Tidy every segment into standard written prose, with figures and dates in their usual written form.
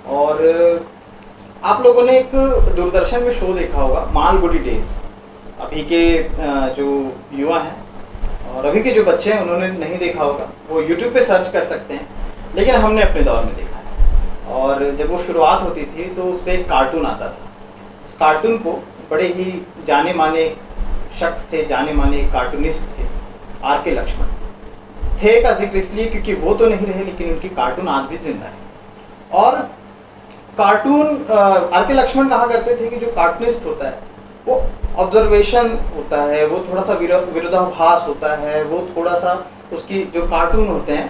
और आप लोगों ने एक दूरदर्शन में शो देखा होगा, मालगुडी डेज। अभी के जो युवा हैं और अभी के जो बच्चे हैं उन्होंने नहीं देखा होगा, वो यूट्यूब पे सर्च कर सकते हैं, लेकिन हमने अपने दौर में देखा है। और जब वो शुरुआत होती थी तो उस पर एक कार्टून आता था। उस कार्टून को बड़े ही जाने माने शख्स थे, जाने माने कार्टूनिस्ट थे, आर के लक्ष्मण थे का जिक्र इसलिए क्योंकि वो तो नहीं रहे, लेकिन उनकी कार्टून आज भी जिंदा है। और कार्टून आर के लक्ष्मण कहा करते थे कि जो कार्टूनिस्ट होता है वो ऑब्जर्वेशन होता है, वो थोड़ा सा विरोधाभास होता है, वो थोड़ा सा उसकी जो कार्टून होते हैं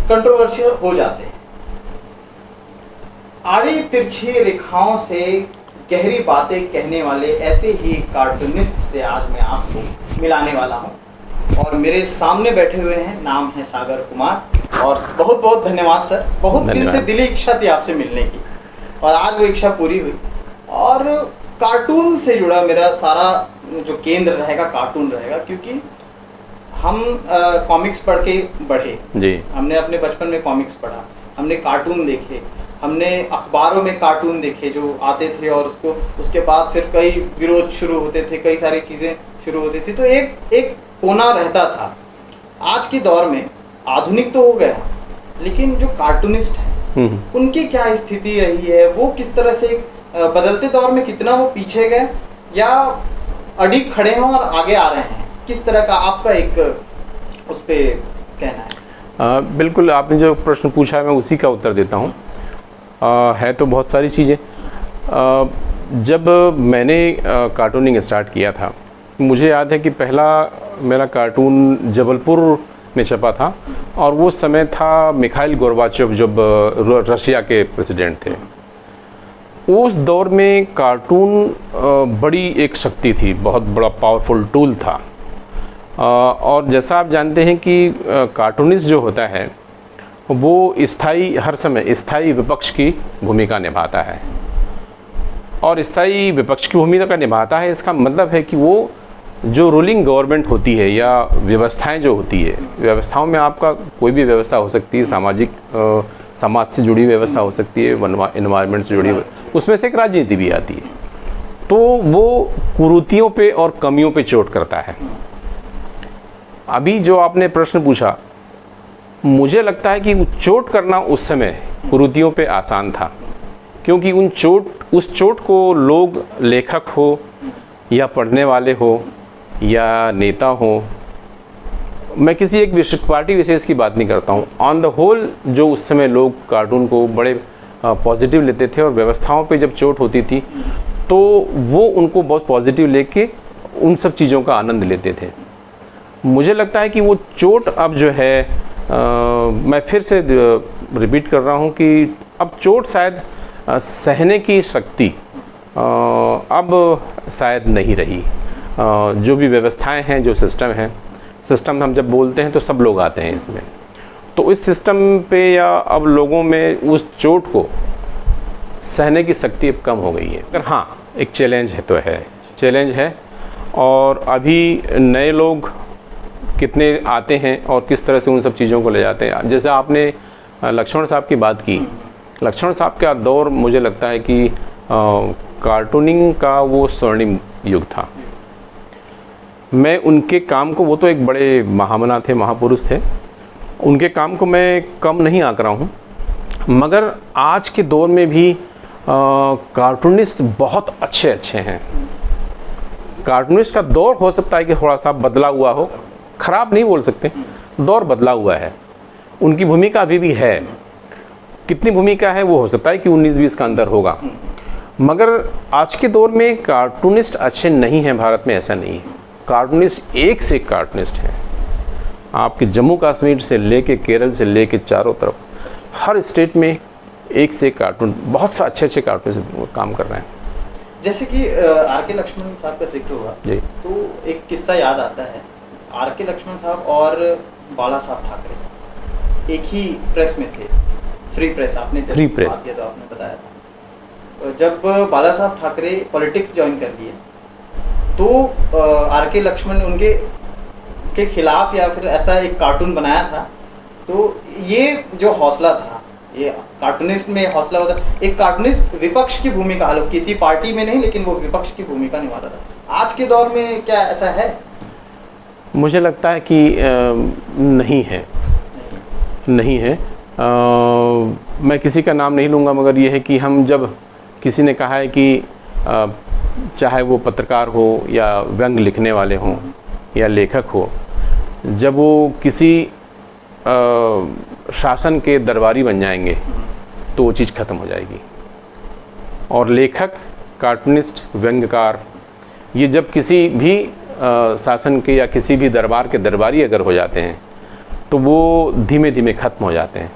कंट्रोवर्शियल हो जाते हैं। आड़ी तिरछी रेखाओं से गहरी बातें कहने वाले ऐसे ही कार्टूनिस्ट से आज मैं आपको मिलाने वाला हूं। और मेरे सामने बैठे हुए हैं, नाम है सागर कुमार। और बहुत बहुत धन्यवाद सर, बहुत दिन से दिली इच्छा थी आपसे मिलने की और आज वो इच्छा पूरी हुई। और कार्टून से जुड़ा मेरा सारा जो केंद्र रहेगा कार्टून रहेगा, क्योंकि हम कॉमिक्स पढ़ के बढ़े जी। हमने अपने बचपन में कॉमिक्स पढ़ा, हमने कार्टून देखे, हमने अखबारों में कार्टून देखे जो आते थे और उसके बाद फिर कई विरोध शुरू होते थे, कई सारी चीज़ें शुरू होती थी। तो एक कोना रहता था। आज के दौर में आधुनिक तो हो गया, लेकिन जो कार्टूनिस्ट हैं उनकी क्या स्थिति रही है, वो किस तरह से बदलते दौर में कितना वो पीछे गए या अडिग खड़े हैं और आगे आ रहे हैं, किस तरह का आपका एक उस पर कहना है? बिल्कुल, आपने जो प्रश्न पूछा है मैं उसी का उत्तर देता हूँ। है तो बहुत सारी चीज़ें। जब मैंने कार्टूनिंग स्टार्ट किया था, मुझे याद है कि पहला मेरा कार्टून जबलपुर में छपा था और वो समय था मिखाइल गोर्बाचेव जब रशिया के प्रेसिडेंट थे। उस दौर में कार्टून बड़ी एक शक्ति थी, बहुत बड़ा पावरफुल टूल था। और जैसा आप जानते हैं कि कार्टूनिस्ट जो होता है वो हर समय स्थायी विपक्ष की भूमिका निभाता है। और स्थायी विपक्ष की भूमिका निभाता है, इसका मतलब है कि वो जो रूलिंग गवर्नमेंट होती है या व्यवस्थाएं जो होती है, व्यवस्थाओं में आपका कोई भी व्यवस्था हो सकती है, समाज से जुड़ी व्यवस्था हो सकती है, एनवायरनमेंट से जुड़ी, उसमें से एक राजनीति भी आती है। तो वो कुरीतियों पे और कमियों पे चोट करता है। अभी जो आपने प्रश्न पूछा, मुझे लगता है कि चोट करना उस समय कुरीतियों पे आसान था, क्योंकि उस चोट को लोग, लेखक हो या पढ़ने वाले हो या नेता हो, मैं किसी एक पार्टी विशेष की बात नहीं करता हूँ, ऑन द होल जो उस समय लोग कार्टून को बड़े पॉजिटिव लेते थे और व्यवस्थाओं पे जब चोट होती थी तो वो उनको बहुत पॉजिटिव लेके उन सब चीज़ों का आनंद लेते थे। मुझे लगता है कि वो चोट अब जो है, मैं फिर से रिपीट कर रहा हूँ कि अब चोट शायद सहने की शक्ति अब शायद नहीं रही। जो भी व्यवस्थाएं हैं, जो सिस्टम हम जब बोलते हैं तो सब लोग आते हैं इसमें, तो इस सिस्टम पे या अब लोगों में उस चोट को सहने की शक्ति अब कम हो गई है। अगर हाँ, एक चैलेंज है और अभी नए लोग कितने आते हैं और किस तरह से उन सब चीज़ों को ले जाते हैं। जैसे आपने लक्ष्मण साहब की बात की, लक्ष्मण साहब का दौर मुझे लगता है कि कार्टूनिंग का वो स्वर्णिम युग था। मैं उनके काम को, वो तो एक बड़े महामना थे, महापुरुष थे, उनके काम को मैं कम नहीं आंक रहा हूँ, मगर आज के दौर में भी कार्टूनिस्ट बहुत अच्छे हैं। कार्टूनिस्ट का दौर हो सकता है कि थोड़ा सा बदला हुआ हो, ख़राब नहीं बोल सकते, दौर बदला हुआ है। उनकी भूमिका अभी भी है, कितनी भूमिका है वो हो सकता है कि 19-20 का अंदर होगा, मगर आज के दौर में कार्टूनिस्ट अच्छे नहीं हैं भारत में, ऐसा नहीं है। कार्टूनिस्ट एक से एक कार्टूनिस्ट हैं। आपके जम्मू कश्मीर से लेके केरल से लेके चारों तरफ हर स्टेट में एक से एक कार्टून, बहुत से अच्छे कार्टूनिस्ट काम कर रहे हैं। जैसे कि आर के लक्ष्मण साहब का जिक्र हुआ जी, तो एक किस्सा याद आता है। आर के लक्ष्मण साहब और बाला साहब ठाकरे एक ही प्रेस में थे, फ्री प्रेस। आपने फ्री प्रेस तो आपने बताया था। जब बाला साहब ठाकरे पॉलिटिक्स ज्वाइन कर लिए तो आर के लक्ष्मण उनके खिलाफ या फिर ऐसा एक कार्टून बनाया था। तो ये जो हौसला था ये कार्टूनिस्ट में हौसला होता है। एक कार्टूनिस्ट विपक्ष की भूमिका, हालांकि किसी पार्टी में नहीं, लेकिन वो विपक्ष की भूमिका निभाता था। आज के दौर में क्या ऐसा है? मुझे लगता है कि नहीं है, नहीं है। मैं किसी का नाम नहीं लूँगा, मगर ये है कि हम जब किसी ने कहा है कि चाहे वो पत्रकार हो या व्यंग लिखने वाले हों या लेखक हो, जब वो किसी शासन के दरबारी बन जाएंगे तो वो चीज़ ख़त्म हो जाएगी। और लेखक, कार्टूनिस्ट, व्यंग्यकार, ये जब किसी भी शासन के या किसी भी दरबार के दरबारी अगर हो जाते हैं तो वो धीमे धीमे ख़त्म हो जाते हैं।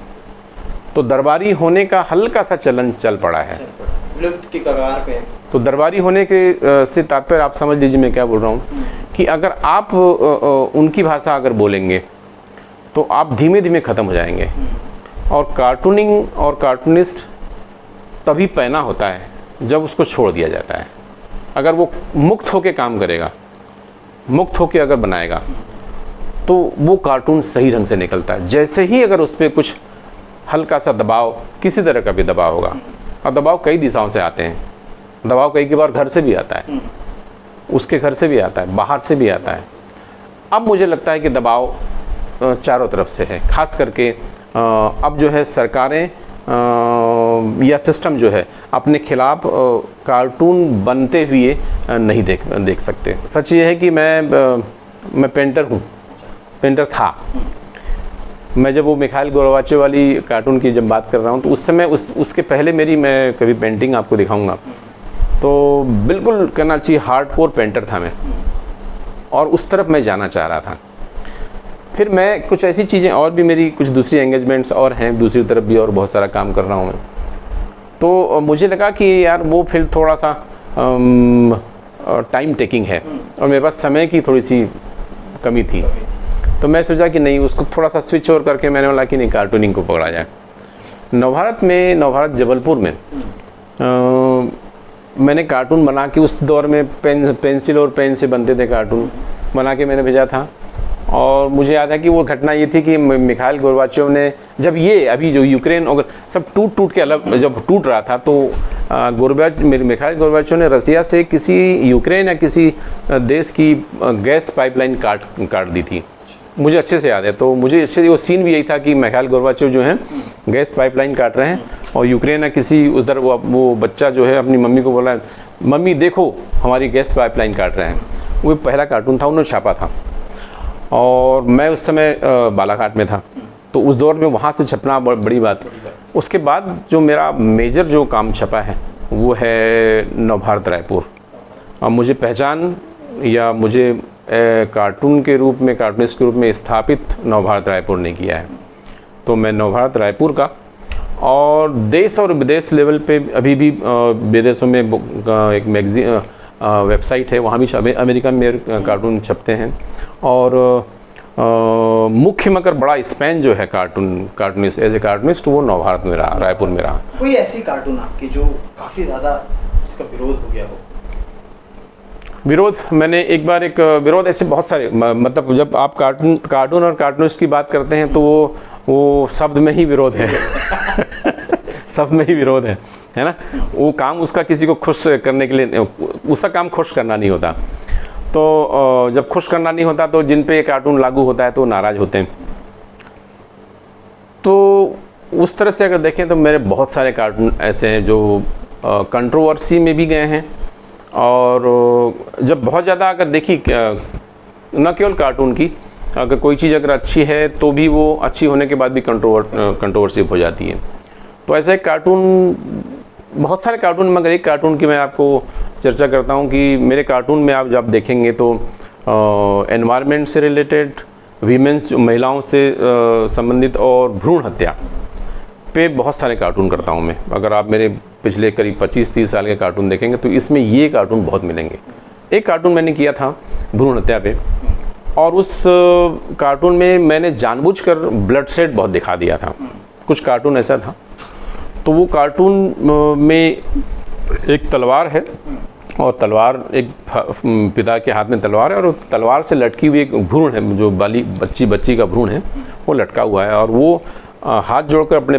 तो दरबारी होने का हल्का सा चलन चल पड़ा है, विलुप्त की कगार पे। तो दरबारी होने के से तात्पर्य आप समझ लीजिए मैं क्या बोल रहा हूँ, कि अगर आप उनकी भाषा अगर बोलेंगे तो आप धीमे धीमे ख़त्म हो जाएंगे। और कार्टूनिंग और कार्टूनिस्ट तभी पैना होता है जब उसको छोड़ दिया जाता है। अगर वो मुक्त होकर काम करेगा, मुक्त होकर अगर बनाएगा, तो वो कार्टून सही ढंग से निकलता है। जैसे ही अगर उस पर कुछ हल्का सा दबाव, किसी तरह का भी दबाव होगा, और दबाव कई दिशाओं से आते हैं, दबाव कई बार घर से भी आता है, उसके घर से भी आता है, बाहर से भी आता है। अब मुझे लगता है कि दबाव चारों तरफ से है, खास करके अब जो है सरकारें या सिस्टम जो है अपने खिलाफ कार्टून बनते हुए नहीं देख सकते। सच ये है कि मैं पेंटर हूँ, पेंटर था। मैं जब वो मिखाइल गोर्बाचेव वाली कार्टून की जब बात कर रहा हूँ तो उस समय उसके पहले मेरी, मैं कभी पेंटिंग आपको दिखाऊंगा, तो बिल्कुल कहना चाहिए हार्डकोर पेंटर था मैं, और उस तरफ मैं जाना चाह रहा था। फिर मैं कुछ ऐसी चीज़ें, और भी मेरी कुछ दूसरी एंगेजमेंट्स और हैं दूसरी तरफ भी, और बहुत सारा काम कर रहा हूँ मैं। तो मुझे लगा कि यार वो फिर थोड़ा सा टाइम टेकिंग है और मेरे पास समय की थोड़ी सी कमी थी। तो मैं सोचा कि नहीं, उसको थोड़ा सा स्विच ओवर करके मैंने बोला कि नहीं, कार्टूनिंग को पकड़ा जाए। नवभारत जबलपुर में मैंने कार्टून बना के, उस दौर में पेंसिल और पेन से बनते थे कार्टून, बना के मैंने भेजा था। और मुझे याद है कि वो घटना ये थी कि मिखाइल गोर्बाचेव ने, जब ये अभी जो यूक्रेन और सब टूट के अलग जब टूट रहा था, तो मिखाइल गोर्बाचेव ने रसिया से किसी यूक्रेन या किसी देश की गैस पाइपलाइन काट दी थी। मुझे अच्छे से याद है। तो मुझे अच्छे से वो सीन भी यही था कि मिखाइल गोर्बाचेव जो हैं गैस पाइपलाइन काट रहे हैं, और यूक्रेन या किसी उधर वो बच्चा जो है अपनी मम्मी को बोला, मम्मी देखो हमारी गैस पाइपलाइन काट रहे हैं। वो पहला कार्टून था, उन्होंने छापा था, और मैं उस समय बालाघाट में था, तो उस दौर में वहाँ से छपना बड़ी बात। उसके बाद जो मेरा मेजर जो काम छपा है वो है नवभारत रायपुर। और मुझे पहचान, या मुझे कार्टून के रूप में, कार्टूनिस्ट के रूप में स्थापित नवभारत रायपुर ने किया है। तो मैं नवभारत रायपुर का, और देश और विदेश लेवल पे अभी भी विदेशों में एक मैगजीन वेबसाइट है, वहाँ भी अमेरिका में मेरे कार्टून छपते हैं। और मुख्य मगर बड़ा स्पैन जो है कार्टूनिस्ट एज ए कार्टूनिस्ट, वो नवभारत में रहा, रायपुर में रहा। कोई ऐसी कार्टून आपकी जो काफ़ी ज़्यादा इसका विरोध हो गया हो? विरोध, मैंने एक बार एक विरोध, ऐसे बहुत सारे, मतलब जब आप कार्टून और कार्टूनिस्ट की बात करते हैं तो वो शब्द में ही विरोध है शब्द में ही विरोध है ना। वो काम उसका किसी को खुश करने के लिए, उसका काम खुश करना नहीं होता। तो जब खुश करना नहीं होता तो जिन पे कार्टून लागू होता है तो नाराज़ होते हैं। तो उस तरह से अगर देखें तो मेरे बहुत सारे कार्टून ऐसे हैं जो कंट्रोवर्सी में भी गए हैं। और जब बहुत ज़्यादा अगर देखी, न केवल कार्टून की, अगर कोई चीज़ अगर अच्छी है तो भी वो अच्छी होने के बाद भी कंट्रोवर्सी हो जाती है। तो ऐसे कार्टून, बहुत सारे कार्टून, मगर एक कार्टून की मैं आपको चर्चा करता हूँ कि मेरे कार्टून में आप जब देखेंगे तो एनवायरनमेंट से रिलेटेड, वीमेंस, महिलाओं से संबंधित, और भ्रूण हत्या पे बहुत सारे कार्टून करता हूँ मैं। अगर आप मेरे पिछले करीब 25-30 साल के कार्टून देखेंगे तो इसमें ये कार्टून बहुत मिलेंगे। एक कार्टून मैंने किया था भ्रूण हत्या पे, और उस कार्टून में मैंने जानबूझकर ब्लड शेड बहुत दिखा दिया था। कुछ कार्टून ऐसा था, तो वो कार्टून में एक तलवार है, और तलवार, एक पिता के हाथ में तलवार है, और तलवार से लटकी हुई एक भ्रूण है, जो बच्ची का भ्रूण है, वो लटका हुआ है। और वो हाथ जोड़कर अपने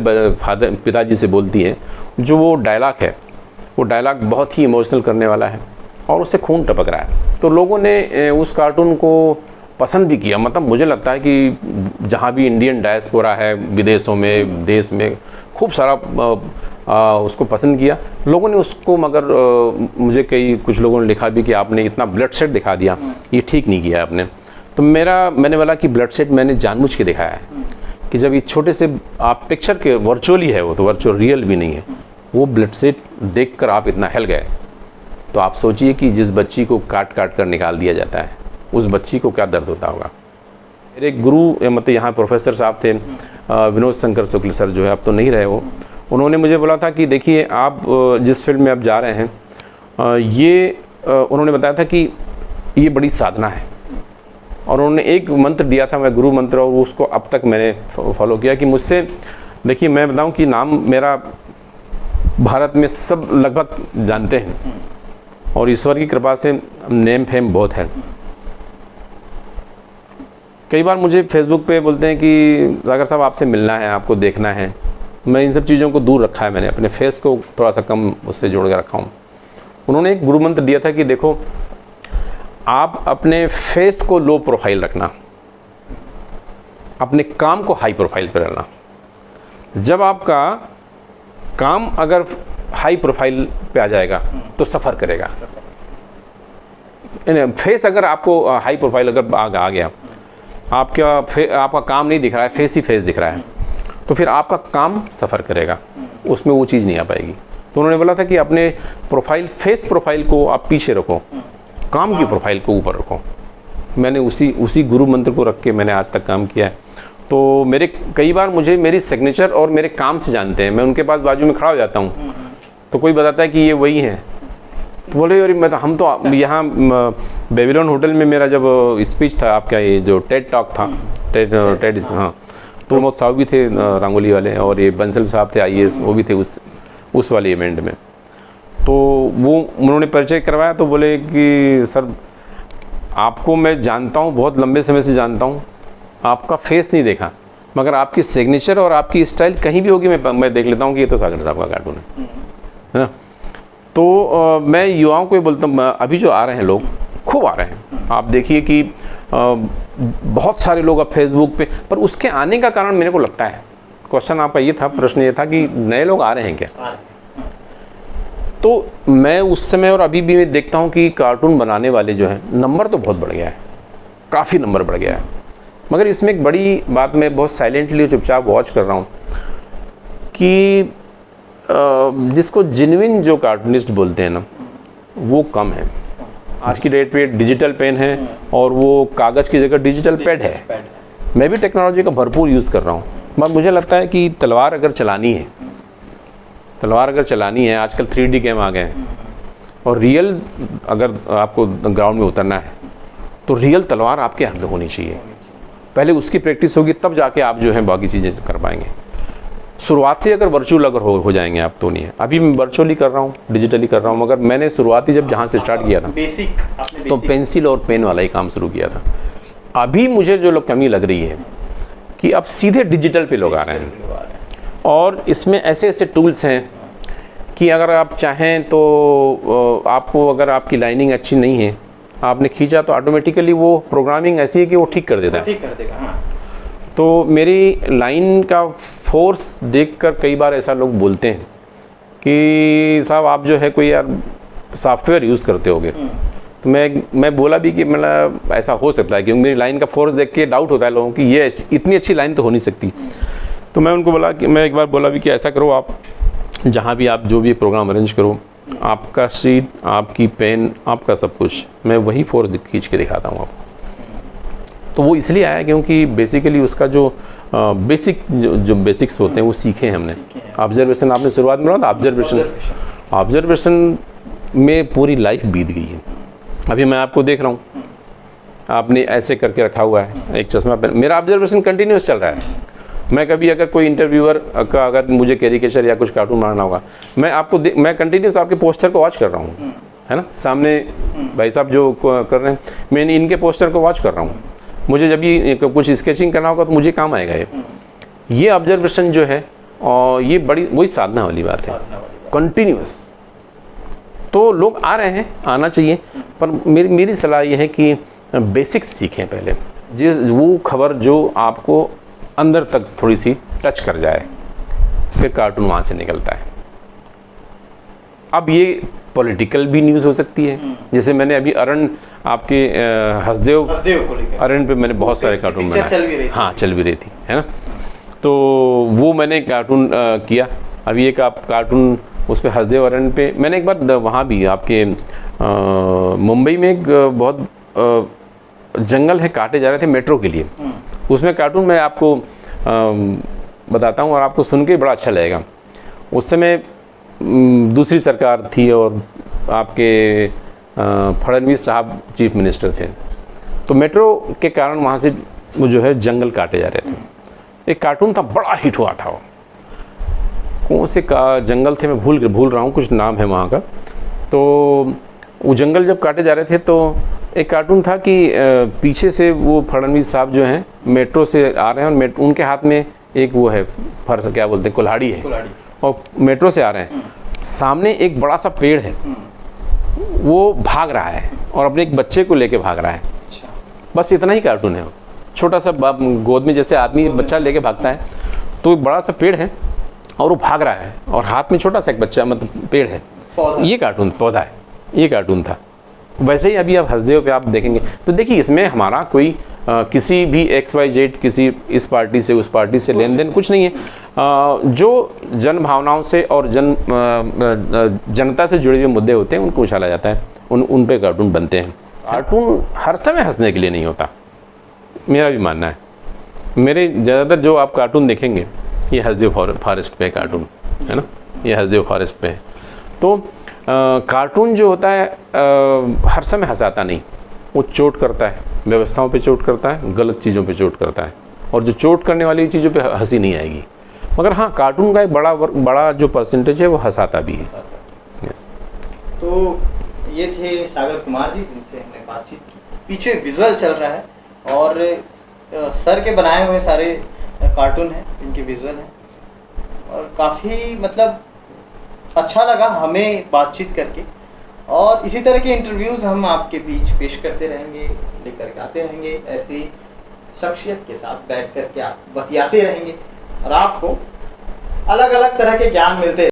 पिताजी से बोलती है, जो वो डायलॉग है, वो डायलॉग बहुत ही इमोशनल करने वाला है और उससे खून टपक रहा है। तो लोगों ने उस कार्टून को पसंद भी किया। मतलब मुझे लगता है कि जहाँ भी इंडियन डायस्पोरा है, विदेशों में, देश में, खूब सारा उसको पसंद किया लोगों ने उसको। मगर मुझे कुछ लोगों ने लिखा भी कि आपने इतना ब्लड सेट दिखा दिया, ये ठीक नहीं किया आपने। तो मैंने बोला कि ब्लड सेट मैंने जानबूझ के दिखाया है कि जब ये छोटे से आप पिक्चर के वर्चुअली है, वो तो वर्चुअल रियल भी नहीं है, वो ब्लड सेट देखकर आप इतना हिल गए। तो आप सोचिए कि जिस बच्ची को काट काट कर निकाल दिया जाता है, उस बच्ची को क्या दर्द होता होगा। मेरे गुरु मतलब यहाँ प्रोफेसर साहब थे, विनोद शंकर शुक्ल सर, जो है अब तो नहीं रहे वो। उन्होंने मुझे बोला था कि देखिए आप जिस फील्ड में अब जा रहे हैं, उन्होंने बताया था कि ये बड़ी साधना है। और उन्होंने एक मंत्र दिया था, मैं गुरु मंत्र, और उसको अब तक मैंने फॉलो किया कि मुझसे, देखिए मैं बताऊं कि नाम मेरा भारत में सब लगभग जानते हैं और ईश्वर की कृपा से नेम फेम बहुत है। कई बार मुझे फेसबुक पे बोलते हैं कि सागर साहब आपसे मिलना है, आपको देखना है। मैं इन सब चीज़ों को दूर रखा है, मैंने अपने फेस को थोड़ा सा कम उससे जोड़ कर रखा हूँ। उन्होंने एक गुरु मंत्र दिया था कि देखो आप अपने फेस को लो प्रोफाइल रखना, अपने काम को हाई प्रोफाइल पर रखना। जब आपका काम अगर हाई प्रोफाइल पे आ जाएगा तो सफ़र करेगा। फेस अगर आपको हाई प्रोफाइल अगर आ गया, आपका काम नहीं दिख रहा है, फेस ही फेस दिख रहा है, तो फिर आपका काम सफ़र करेगा, उसमें वो चीज़ नहीं आ पाएगी। तो उन्होंने बोला था कि अपने प्रोफाइल, फेस प्रोफाइल को आप पीछे रखो, काम की प्रोफाइल को ऊपर रखो। मैंने उसी गुरु मंत्र को रख के मैंने आज तक काम किया है। तो मेरे कई बार मुझे मेरी सिग्नेचर और मेरे काम से जानते हैं। मैं उनके पास बाजू में खड़ा हो जाता हूँ तो कोई बताता है कि ये वही हैं, तो बोले अरे मैं तो, हम तो यहाँ बेबीलोन होटल में मेरा जब स्पीच था, आपका ये जो टेड टॉक था, टेड हाँ, तो मोहम्मद साहब भी थे रंगोली वाले, और ये बंसल साहब थे IAS, वो भी थे उस वाले इवेंट में। तो वो उन्होंने परिचय करवाया, तो बोले कि सर आपको मैं जानता हूँ, बहुत लंबे समय से जानता हूँ, आपका फेस नहीं देखा, मगर आपकी सिग्नेचर और आपकी स्टाइल कहीं भी होगी मैं देख लेता हूँ कि ये तो सागर साहब का कार्टून है ना। तो मैं युवाओं को ये बोलता हूँ, अभी जो आ रहे हैं लोग, खूब आ रहे हैं, आप देखिए कि बहुत सारे लोग अब फेसबुक पे, पर उसके आने का कारण मेरे को लगता है, क्वेश्चन आपका ये था, प्रश्न ये था कि नए लोग आ रहे हैं क्या। तो मैं उस समय और अभी भी मैं देखता हूँ कि कार्टून बनाने वाले जो हैं, नंबर तो बहुत बढ़ गया है, काफ़ी नंबर बढ़ गया है। मगर इसमें एक बड़ी बात मैं बहुत साइलेंटली चुपचाप वॉच कर रहा हूँ कि जिसको जेन्युइन जो कार्टूनिस्ट बोलते हैं ना, वो कम है। आज की डेट पे डिजिटल पेन है और वो कागज़ की जगह डिजिटल पैड है। मैं भी टेक्नोलॉजी का भरपूर यूज़ कर रहा हूँ, मगर मुझे लगता है कि तलवार अगर चलानी है, आजकल 3D गेम आ गए हैं, और रियल अगर आपको ग्राउंड में उतरना है तो रियल तलवार आपके हाथ में होनी चाहिए। पहले उसकी प्रैक्टिस होगी, तब जाके आप जो है बाकी चीज़ें कर पाएंगे। शुरुआत से अगर वर्चुअल अगर हो जाएंगे आप, तो नहीं है। अभी मैं वर्चुअली कर रहा हूँ, डिजिटली कर रहा हूँ, मगर मैंने शुरुआती जब जहाँ से स्टार्ट किया था तो पेंसिल और पेन वाला ही काम शुरू किया था। अभी मुझे जो लोग कमी लग रही है कि अब सीधे डिजिटल पे लोग आ रहे हैं, और इसमें ऐसे ऐसे टूल्स हैं कि अगर आप चाहें तो आपको, अगर आपकी लाइनिंग अच्छी नहीं है, आपने खींचा तो ऑटोमेटिकली वो प्रोग्रामिंग ऐसी है कि वो ठीक कर देता है, ठीक कर देगा। हाँ। तो मेरी लाइन का फोर्स देखकर कई बार ऐसा लोग बोलते हैं कि साहब आप जो है कोई यार सॉफ्टवेयर यूज़ करते होगे। तो मैं बोला भी कि मतलब ऐसा हो सकता है, क्योंकि मेरी लाइन का फोर्स देख के डाउट होता है लोगों की ये इतनी अच्छी लाइन तो हो नहीं सकती। तो मैं उनको बोला कि मैं एक बार बोला भी कि ऐसा करो, आप जहाँ भी आप जो भी प्रोग्राम अरेंज करो, आपका शीट, आपकी पेन, आपका सब कुछ, मैं वही फोर्स खींच के दिखाता हूँ आपको। तो वो इसलिए आया क्योंकि बेसिकली उसका जो जो बेसिक्स होते हैं वो सीखे हैं हमने। ऑब्जर्वेशन आपने शुरुआत में बोला था, ऑब्जर्वेशन में पूरी लाइफ बीत गई है। अभी मैं आपको देख रहा हूँ, आपने ऐसे करके रखा हुआ है, एक चश्मा पहन, मेरा ऑब्जर्वेशन कंटिन्यूस चल रहा है। मैं कभी अगर कोई इंटरव्यूअर का अगर मुझे कैरिकेचर या कुछ कार्टून मारना होगा, मैं कंटिन्यूस आपके पोस्टर को वॉच कर रहा हूँ, है ना। सामने भाई साहब जो कर रहे हैं, मैं इनके पोस्टर को वॉच कर रहा हूँ। मुझे जब भी कुछ स्केचिंग करना होगा तो मुझे काम आएगा ये। ये ऑब्जर्वेशन जो है और ये बड़ी वही साधना वाली बात है, कंटिन्यूस। तो लोग आ रहे हैं, आना चाहिए, पर मेरी सलाह ये है कि बेसिक्स सीखें पहले, वो खबर जो आपको अंदर तक थोड़ी सी टच कर जाए, फिर कार्टून वहाँ से निकलता है। अब ये पॉलिटिकल भी न्यूज़ हो सकती है, जैसे मैंने अभी अरण आपके हसदेव को लेकर अरण पे मैंने बहुत सारे कार्टून बनाए, हाँ चल भी रही थी, है ना। तो वो मैंने कार्टून किया। अभी एक आप कार्टून उस पर हसदेव अरण पे मैंने एक बार वहाँ भी आपके मुंबई में एक बहुत जंगल है, काटे जा रहे थे मेट्रो के लिए, उसमें कार्टून मैं आपको बताता हूँ और आपको सुन के बड़ा अच्छा लगेगा। उस समय दूसरी सरकार थी और आपके फडणवीस साहब चीफ मिनिस्टर थे, तो मेट्रो के कारण वहाँ से वो जो है जंगल काटे जा रहे थे। एक कार्टून था, बड़ा हिट हुआ था वो, कौन से जंगल थे मैं भूल रहा हूँ, कुछ नाम है वहाँ का। तो वो जंगल जब काटे जा रहे थे तो एक कार्टून था कि पीछे से वो फडणवीस साहब जो हैं मेट्रो से आ रहे हैं और उनके हाथ में एक वो है फर्श, क्या बोलते हैं, कुल्हाड़ी है, और मेट्रो से आ रहे हैं। सामने एक बड़ा सा पेड़ है, वो भाग रहा है और अपने एक बच्चे को लेके भाग रहा है। बस इतना ही कार्टून है वो, छोटा सा गोद में जैसे आदमी बच्चा लेके भागता है, तो एक बड़ा सा पेड़ है और वो भाग रहा है और हाथ में छोटा सा एक बच्चा, मतलब पेड़ है, ये कार्टून पौधा है, ये कार्टून था। वैसे ही अभी आप हसदेव पे आप देखेंगे तो देखिए इसमें हमारा कोई किसी भी XYZ किसी इस पार्टी से उस पार्टी से लेन देन कुछ नहीं है। जो जन भावनाओं से और जनता से जुड़े हुए मुद्दे होते हैं उनको उछाला जाता है, उन पे कार्टून बनते हैं। कार्टून हर समय हंसने के लिए नहीं होता, मेरा भी मानना है। मेरे ज़्यादातर जो आप कार्टून देखेंगे ये हसदेव फॉरेस्ट पे कार्टून है ना, ये हसदेव फॉरेस्ट पे है। तो कार्टून जो होता है हर समय हंसाता नहीं, वो चोट करता है, व्यवस्थाओं पे चोट करता है, गलत चीज़ों पे चोट करता है, और जो चोट करने वाली चीज़ों पे हंसी नहीं आएगी। मगर हाँ, कार्टून का एक बड़ा जो परसेंटेज है वो हंसाता भी है। यस। तो ये थे सागर कुमार जी जिनसे हमने बातचीत की। पीछे विजुअल चल रहा है और सर के बनाए हुए सारे कार्टून हैं, इनके विजुअल हैं, और काफ़ी मतलब अच्छा लगा हमें बातचीत करके। और इसी तरह के इंटरव्यूज़ हम आपके बीच पेश करते रहेंगे, लेकर के आते रहेंगे, ऐसी शख्सियत के साथ बैठ कर के आप बतियाते रहेंगे और आपको अलग अलग तरह के ज्ञान मिलते